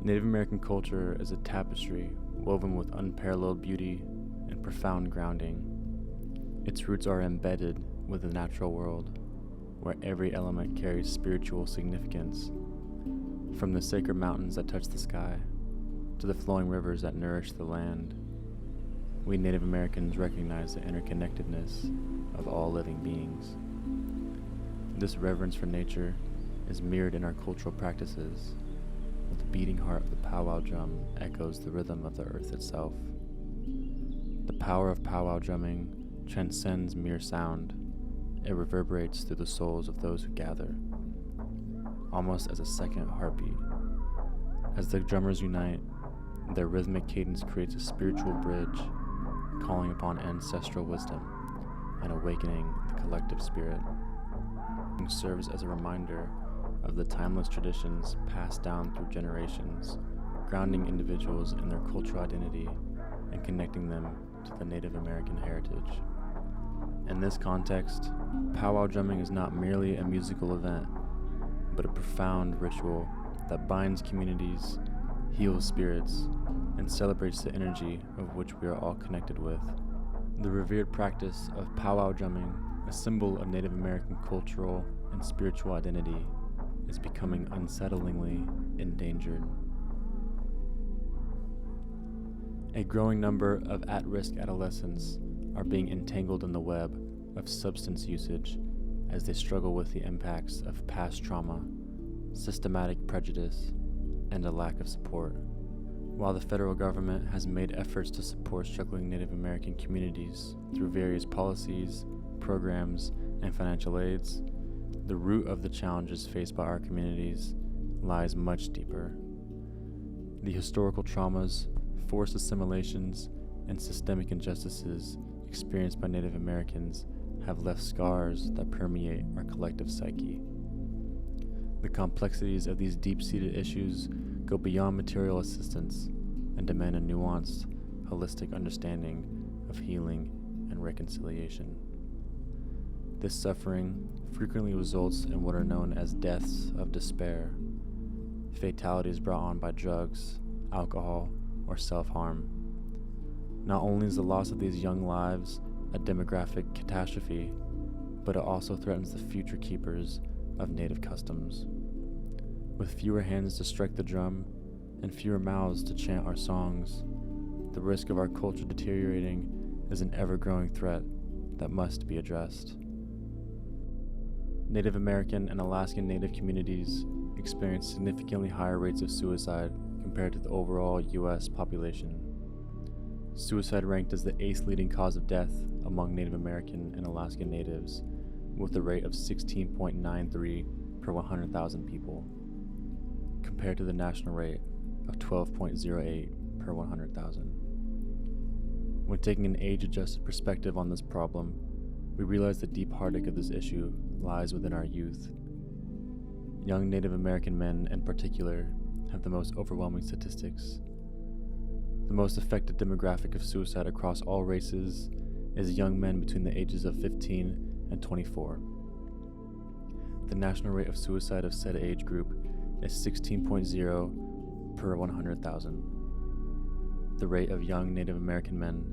Native American culture is a tapestry woven with unparalleled beauty and profound grounding. Its roots are embedded with the natural world, where every element carries spiritual significance, from the sacred mountains that touch the sky to the flowing rivers that nourish the land. We Native Americans recognize the interconnectedness of all living beings. This reverence for nature is mirrored in our cultural practices, with the beating heart of the powwow drum echoes the rhythm of the earth itself. The power of powwow drumming transcends mere sound. It reverberates through the souls of those who gather, almost as a second heartbeat. As the drummers unite, their rhythmic cadence creates a spiritual bridge, calling upon ancestral wisdom and awakening the collective spirit. It serves as a reminder of the timeless traditions passed down through generations, grounding individuals in their cultural identity and connecting them to the Native American heritage. In this context, powwow drumming is not merely a musical event, but a profound ritual that binds communities, heals spirits, and celebrates the energy of which we are all connected with. The revered practice of powwow drumming, a symbol of Native American cultural and spiritual identity, is becoming unsettlingly endangered. A growing number of at-risk adolescents are being entangled in the web of substance usage as they struggle with the impacts of past trauma, systematic prejudice, and a lack of support. While the federal government has made efforts to support struggling Native American communities through various policies, programs, and financial aids, the root of the challenges faced by our communities lies much deeper. The historical traumas, forced assimilations, and systemic injustices experienced by Native Americans have left scars that permeate our collective psyche. The complexities of these deep-seated issues go beyond material assistance and demand a nuanced, holistic understanding of healing and reconciliation. This suffering frequently results in what are known as deaths of despair, fatalities brought on by drugs, alcohol, or self-harm. Not only is the loss of these young lives a demographic catastrophe, but it also threatens the future keepers of Native customs. With fewer hands to strike the drum and fewer mouths to chant our songs, the risk of our culture deteriorating is an ever-growing threat that must be addressed. Native American and Alaskan Native communities experience significantly higher rates of suicide compared to the overall U.S. population. Suicide ranked as the 8th leading cause of death among Native American and Alaskan Natives, with a rate of 16.93 per 100,000 people, compared to the national rate of 12.08 per 100,000. When taking an age-adjusted perspective on this problem, we realize the deep heartache of this issue lies within our youth. Young Native American men, in particular, have the most overwhelming statistics. The most affected demographic of suicide across all races is young men between the ages of 15 and 24. The national rate of suicide of said age group is 16.0 per 100,000. The rate of young Native American men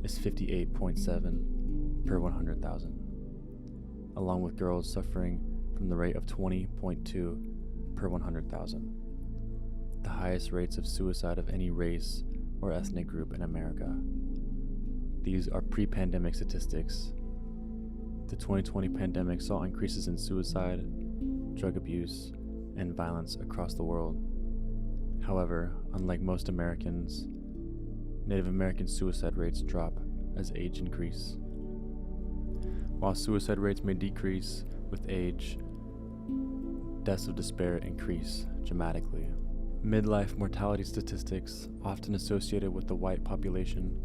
is 58.7 per 100,000, along with girls suffering from the rate of 20.2 per 100,000, the highest rates of suicide of any race or ethnic group in America. These are pre-pandemic statistics. The 2020 pandemic saw increases in suicide, drug abuse, and violence across the world. However, unlike most Americans, Native American suicide rates drop as age increase. While suicide rates may decrease with age, deaths of despair increase dramatically. Midlife mortality statistics, often associated with the white population,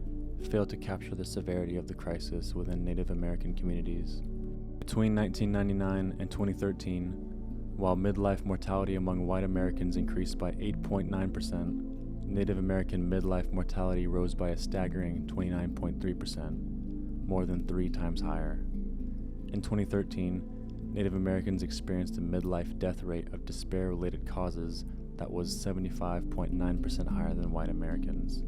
fail to capture the severity of the crisis within Native American communities. Between 1999 and 2013, while midlife mortality among white Americans increased by 8.9%, Native American midlife mortality rose by a staggering 29.3%, more than 3 times higher. In 2013, Native Americans experienced a midlife death rate of despair-related causes that was 75.9% higher than white Americans.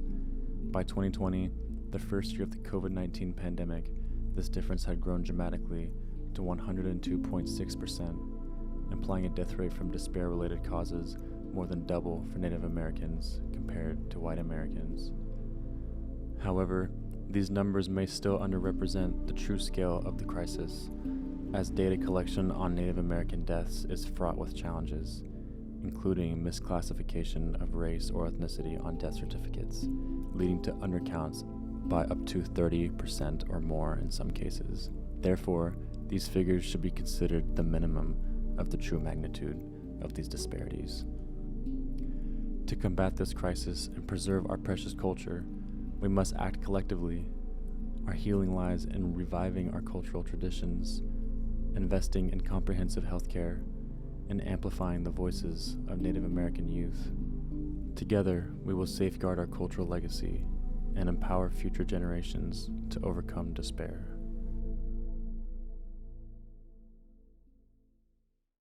By 2020, the first year of the COVID-19 pandemic, this difference had grown dramatically to 102.6%, implying a death rate from despair-related causes more than double for Native Americans compared to white Americans. However, these numbers may still underrepresent the true scale of the crisis, as data collection on Native American deaths is fraught with challenges, including misclassification of race or ethnicity on death certificates, leading to undercounts by up to 30% or more in some cases. Therefore, these figures should be considered the minimum of the true magnitude of these disparities. To combat this crisis and preserve our precious culture, we must act collectively. Our healing lies in reviving our cultural traditions, investing in comprehensive healthcare, and amplifying the voices of Native American youth. Together, we will safeguard our cultural legacy and empower future generations to overcome despair.